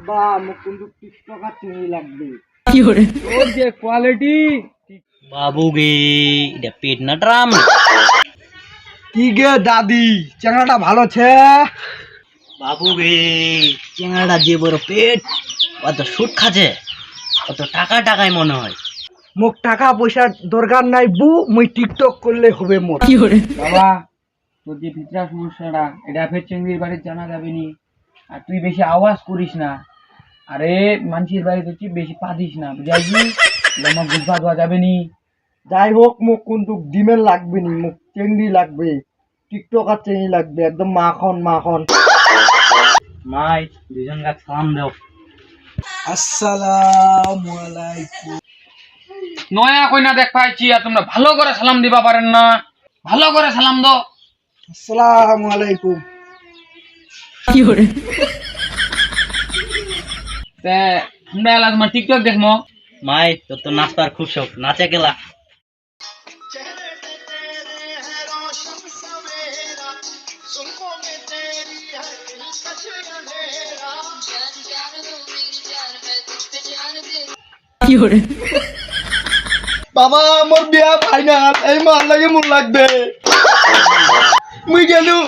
আব্বা মোক কিন্তু 30 টাকা চিনি লাগবে তোর যে কোয়ালিটি বাবু গে এটা পেট না ড্রাম কি গে দাদি চ্যাংড়াটা ভালো ছে বাবু গে চেঙ্গাটা যে বড় পেট অত সুট খাচ্ছে অত টাকা টাকায় মনে হয় মোক টাকা পয়সার দরকার নাই বু মুই টিকটক করলে হবে মোর বাবা তোর যে ভিতরা সমস্যাটা এটা ফের চেঙ্গির বাড়ির জানা যাবে নি আর তুই বেশি আওয়াজ করিস না আরে মানুষের বাড়িতে তুই বেশি পাদিস না বুঝাইছি আমার গুজবা দেওয়া যাবে নি যাই হোক মোক কিন্তু ডিমের লাগবে নি মোক চেংড়ি লাগবে টিকটক আর চেংড়ি লাগবে একদম মাখন মাখন মাই দুজন গাছ সালাম দেও আসসালামু আলাইকুম নয়া কইনা দেখ পাইছি আর তোমরা ভালো করে সালাম দিবা পারেন না ভালো করে সালাম দাও আসসালামু আলাইকুম তে আমরা এলা তোমার টিকটক দেখমো মাই তোর তো নাচতার খুব শখ নাচে গেলা বাবা মোর বিয়া ফাইনাল এই মাল লাগে মোর লাগবে মুই গেলু